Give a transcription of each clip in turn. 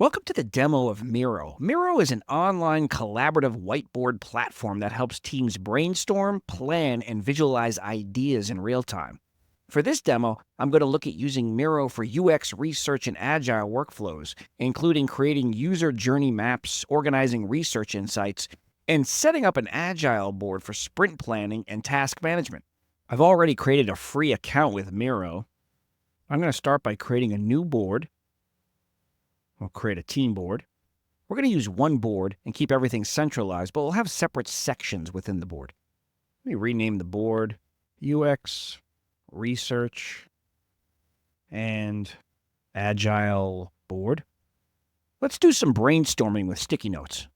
Welcome to the demo of Miro. Miro is an online collaborative whiteboard platform that helps teams brainstorm, plan, and visualize ideas in real time. For this demo, I'm going to look at using Miro for UX research and agile workflows, including creating user journey maps, organizing research insights, and setting up an agile board for sprint planning and task management. I've already created a free account with Miro. I'm going to start by creating a new board. We'll create a team board. We're going to use one board and keep everything centralized, but we'll have separate sections within the board. Let me rename the board UX, Research, and Agile Board. Let's do some brainstorming with sticky notes.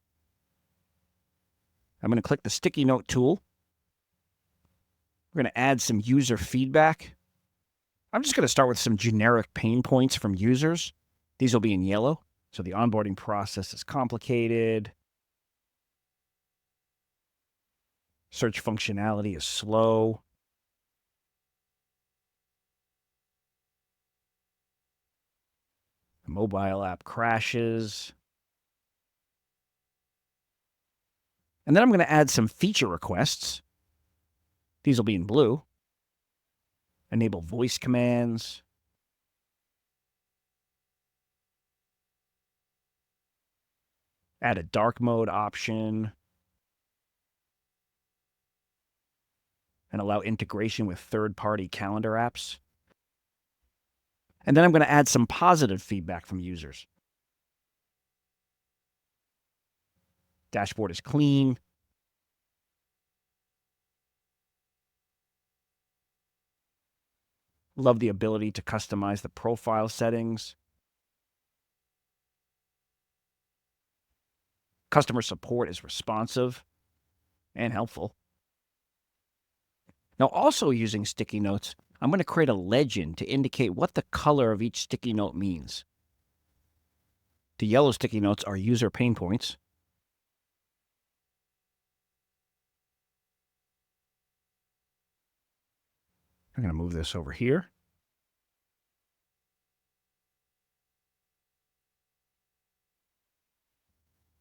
I'm going to click the sticky note tool. We're going to add some user feedback. I'm just going to start with some generic pain points from users. These will be in yellow, so the onboarding process is complicated. Search functionality is slow. The mobile app crashes. And then I'm going to add some feature requests. These will be in blue. Enable voice commands. Add a dark mode option. And allow integration with third-party calendar apps. And then I'm going to add some positive feedback from users. Dashboard is clean. Love the ability to customize the profile settings. Customer support is responsive and helpful. Now, also using sticky notes, I'm going to create a legend to indicate what the color of each sticky note means. The yellow sticky notes are user pain points. I'm going to move this over here.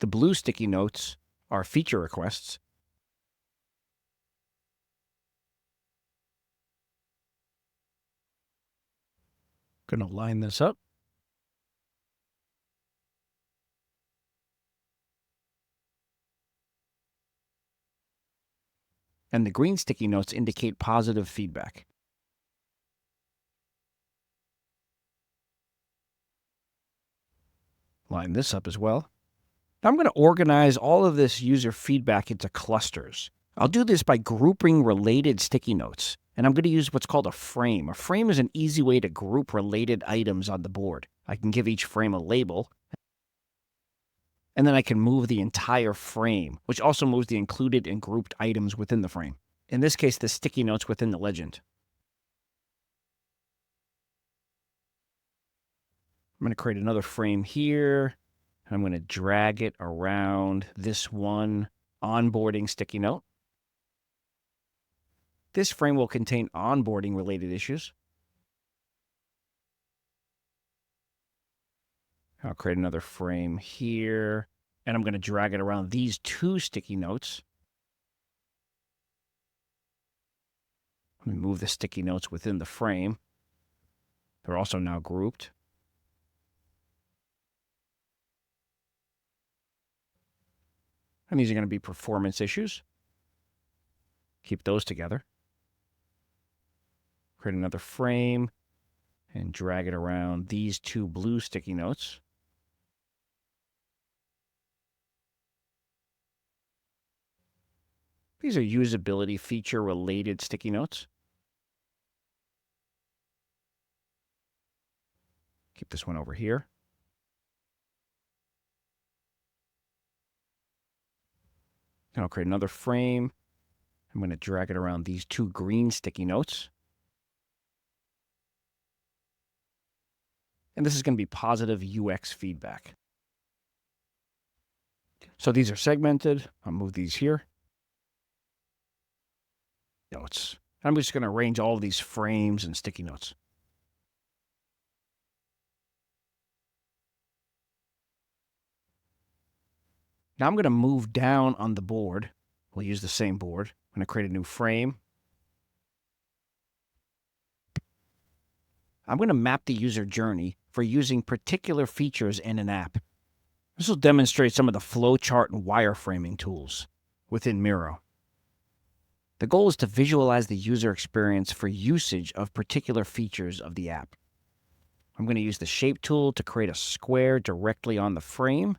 The blue sticky notes are feature requests. Going to line this up. And the green sticky notes indicate positive feedback. Line this up as well. Now I'm going to organize all of this user feedback into clusters. I'll do this by grouping related sticky notes, and I'm going to use what's called a frame. A frame is an easy way to group related items on the board. I can give each frame a label, and then I can move the entire frame, which also moves the included and grouped items within the frame. In this case, the sticky notes within the legend. I'm going to create another frame here. I'm going to drag it around this one onboarding sticky note. This frame will contain onboarding related issues. I'll create another frame here, and I'm going to drag it around these two sticky notes. Let me move the sticky notes within the frame. They're also now grouped. And these are going to be performance issues. Keep those together. Create another frame and drag it around these two blue sticky notes. These are usability feature related sticky notes. Keep this one over here. Then I'll create another frame. I'm going to drag it around these two green sticky notes. And this is going to be positive UX feedback. So these are segmented. I'll move these here. Notes. I'm just going to arrange all of these frames and sticky notes. Now I'm going to move down on the board. We'll use the same board. I'm going to create a new frame. I'm going to map the user journey for using particular features in an app. This will demonstrate some of the flowchart and wireframing tools within Miro. The goal is to visualize the user experience for usage of particular features of the app. I'm going to use the shape tool to create a square directly on the frame.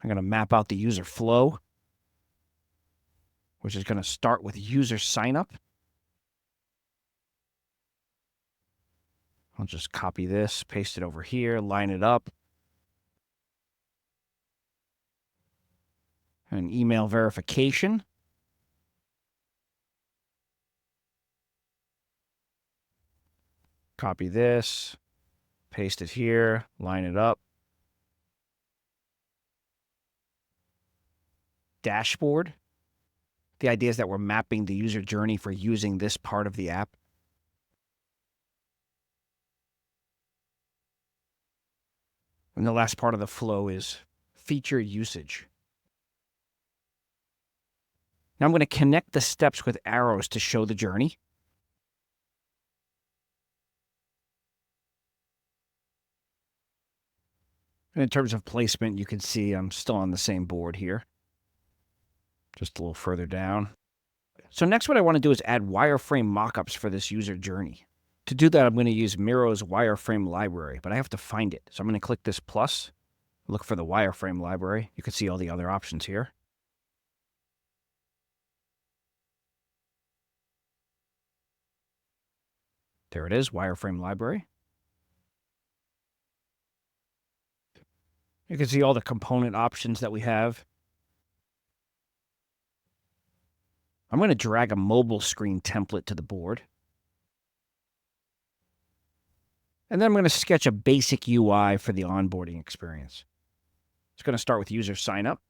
I'm going to map out the user flow, which is going to start with user sign-up. I'll just copy this, paste it over here, line it up. And email verification. Copy this, paste it here, line it up. Dashboard. The idea is that we're mapping the user journey for using this part of the app. And the last part of the flow is feature usage. Now I'm going to connect the steps with arrows to show the journey. And in terms of placement, you can see I'm still on the same board here. Just a little further down. So next what I want to do is add wireframe mockups for this user journey. To do that, I'm going to use Miro's wireframe library, but I have to find it. So I'm going to click this plus, look for the wireframe library. You can see all the other options here. There it is, wireframe library. You can see all the component options that we have. I'm going to drag a mobile screen template to the board. And then I'm going to sketch a basic UI for the onboarding experience. It's going to start with user sign up.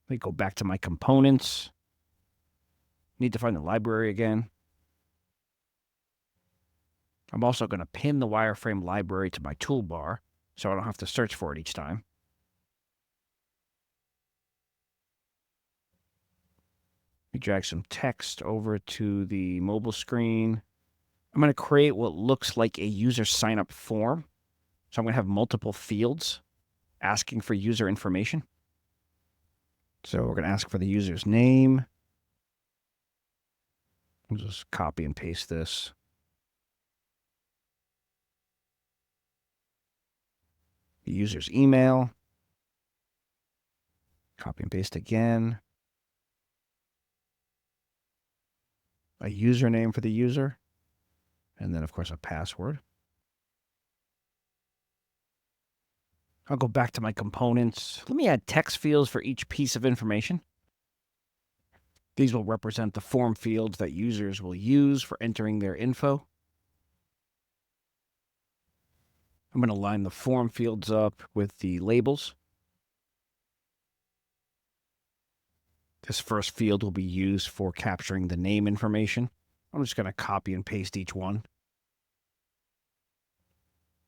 Let me go back to my components. Need to find the library again. I'm also going to pin the wireframe library to my toolbar so I don't have to search for it each time. Let me drag some text over to the mobile screen. I'm going to create what looks like a user sign-up form. So I'm going to have multiple fields asking for user information. So we're going to ask for the user's name. I'll just copy and paste this. The user's email. Copy and paste again. A username for the user. And then, of course, a password. I'll go back to my components. Let me add text fields for each piece of information. These will represent the form fields that users will use for entering their info. I'm going to line the form fields up with the labels. This first field will be used for capturing the name information. I'm just going to copy and paste each one.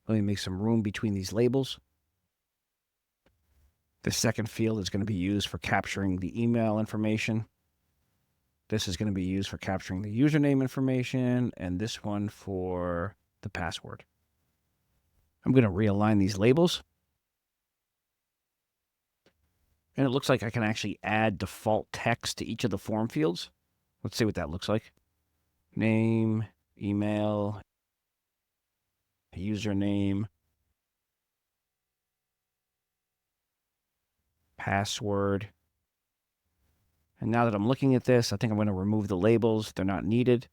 Let me make some room between these labels. The second field is going to be used for capturing the email information. This is going to be used for capturing the username information, and this one for the password. I'm going to realign these labels. And it looks like I can actually add default text to each of the form fields. Let's see what that looks like. Name, email, username, password. And now that I'm looking at this, I think I'm going to remove the labels. They're not needed.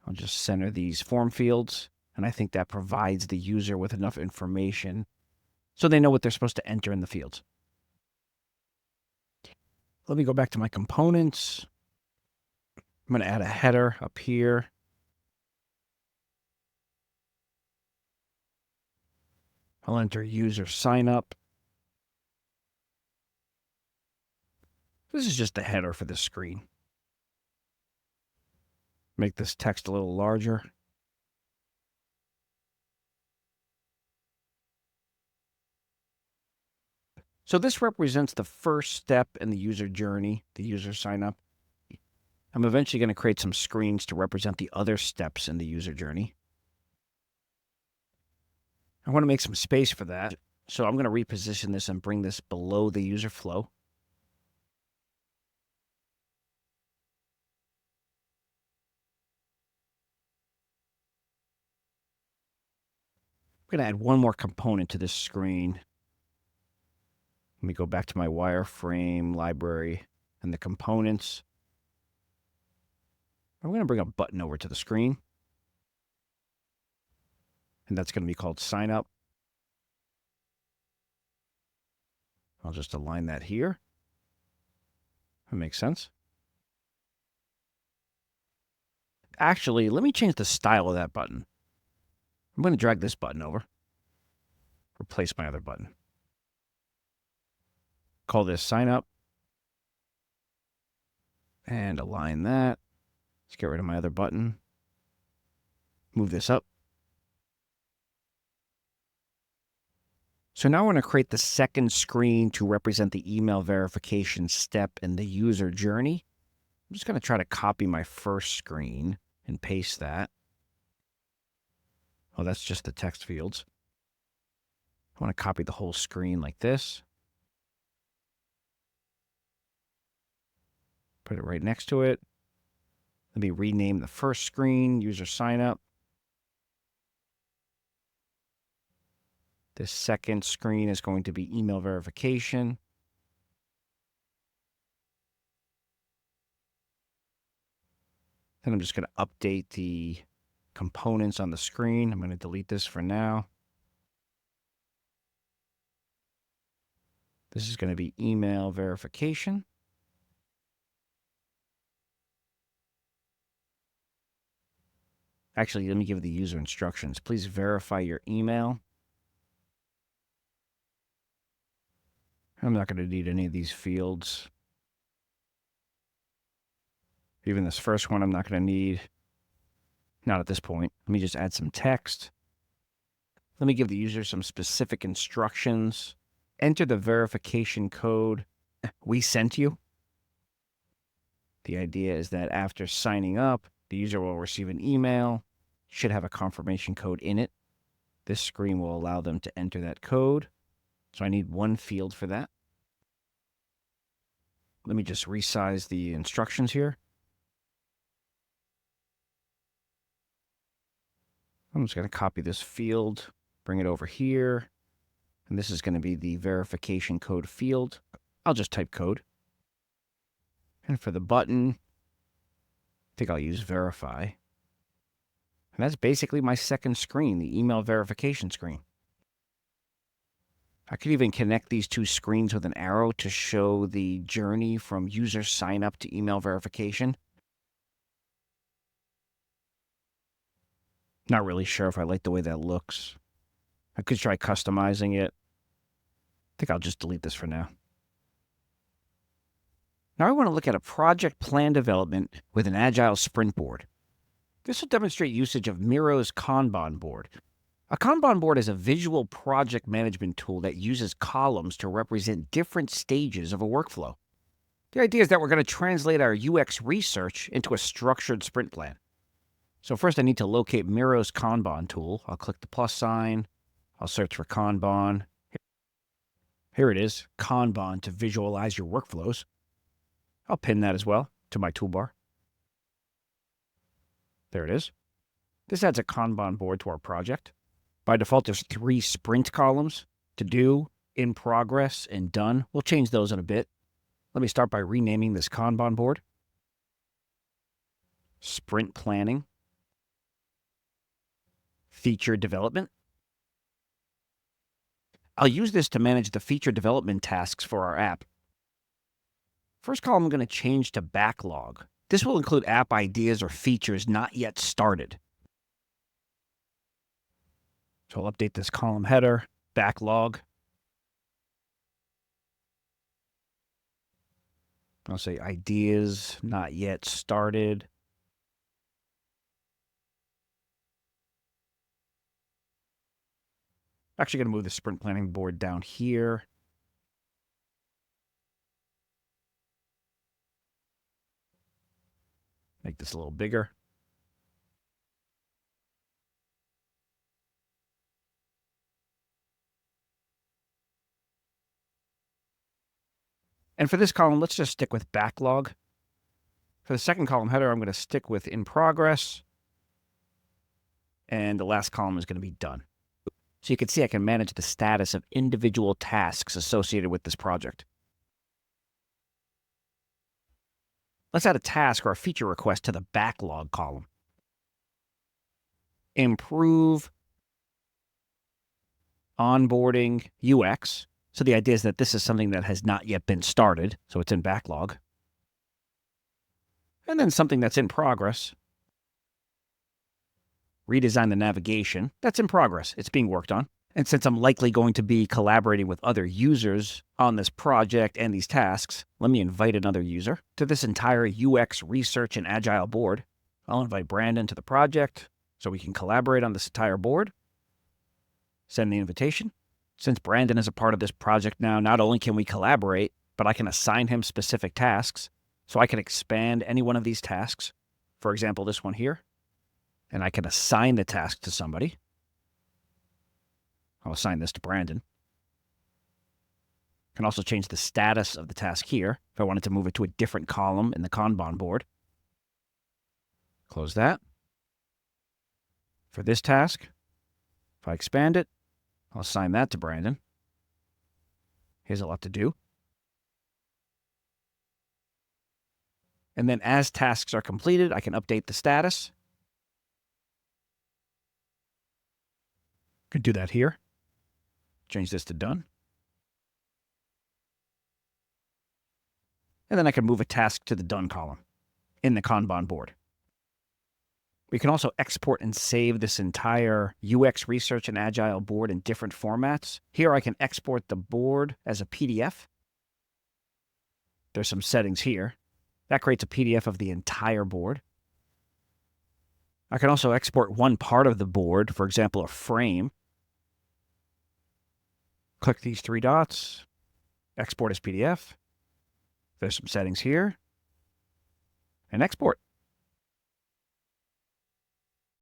I'll just center these form fields. And I think that provides the user with enough information so they know what they're supposed to enter in the fields. Let me go back to my components. I'm going to add a header up here. I'll enter user sign up. This is just a header for the screen. Make this text a little larger. So this represents the first step in the user journey, the user sign up. I'm eventually going to create some screens to represent the other steps in the user journey. I want to make some space for that. So I'm going to reposition this and bring this below the user flow. I'm going to add one more component to this screen. Let me go back to my wireframe library and the components. I'm going to bring a button over to the screen. And that's going to be called sign up. I'll just align that here. That makes sense. Actually, let me change the style of that button. I'm going to drag this button over. Replace my other button. Call this sign up. And align that. Let's get rid of my other button. Move this up. So now we're going to create the second screen to represent the email verification step in the user journey. I'm just going to try to copy my first screen and paste that. Oh, that's just the text fields. I want to copy the whole screen like this. Put it right next to it. Let me rename the first screen, user sign up. This second screen is going to be email verification. Then I'm just going to update the components on the screen. I'm going to delete this for now. This is going to be email verification. Actually, let me give the user instructions. Please verify your email. I'm not going to need any of these fields. Even this first one I'm not going to need. Not at this point. Let me just add some text. Let me give the user some specific instructions. Enter the verification code we sent you. The idea is that after signing up, the user will receive an email, should have a confirmation code in it. This screen will allow them to enter that code. So I need one field for that. Let me just resize the instructions here. I'm just going to copy this field, bring it over here. And this is going to be the verification code field. I'll just type code. And for the button, I think I'll use verify. And that's basically my second screen, the email verification screen. I could even connect these two screens with an arrow to show the journey from user sign up to email verification. Not really sure if I like the way that looks. I could try customizing it. I think I'll just delete this for now. Now I want to look at a project plan development with an Agile sprint board. This will demonstrate usage of Miro's Kanban board. A Kanban board is a visual project management tool that uses columns to represent different stages of a workflow. The idea is that we're going to translate our UX research into a structured sprint plan. So first I need to locate Miro's Kanban tool. I'll click the plus sign. I'll search for Kanban. Here it is, Kanban to visualize your workflows. I'll pin that as well to my toolbar. There it is. This adds a Kanban board to our project. By default, there's 3 sprint columns: to do, in progress, and done. We'll change those in a bit. Let me start by renaming this Kanban board. Sprint planning. Feature development. I'll use this to manage the feature development tasks for our app. First column I'm going to change to backlog. This will include app ideas or features not yet started. So I'll update this column header, backlog. I'll say ideas not yet started. Actually going to move the sprint planning board down here. Make this a little bigger. And for this column, let's just stick with backlog. For the second column header, I'm going to stick with in progress. And the last column is going to be done. So you can see I can manage the status of individual tasks associated with this project. Let's add a task or a feature request to the backlog column. Improve onboarding UX. So the idea is that this is something that has not yet been started, so it's in backlog. And then something that's in progress. Redesign the navigation. That's in progress. It's being worked on. And since I'm likely going to be collaborating with other users on this project and these tasks, let me invite another user to this entire UX research and Agile board. I'll invite Brandon to the project so we can collaborate on this entire board. Send the invitation. Since Brandon is a part of this project now, not only can we collaborate, but I can assign him specific tasks. So I can expand any one of these tasks. For example, this one here. And I can assign the task to somebody. I'll assign this to Brandon. I can also change the status of the task here if I wanted to move it to a different column in the Kanban board. Close that. For this task, if I expand it, I'll assign that to Brandon. He has a lot to do. And then as tasks are completed, I can update the status. Could do that here. Change this to done. And then I can move a task to the done column in the Kanban board. We can also export and save this entire UX research and Agile board in different formats. Here I can export the board as a PDF. There's some settings here. That creates a PDF of the entire board. I can also export one part of the board, for example, a frame. Click these three dots, export as PDF. There's some settings here, and export.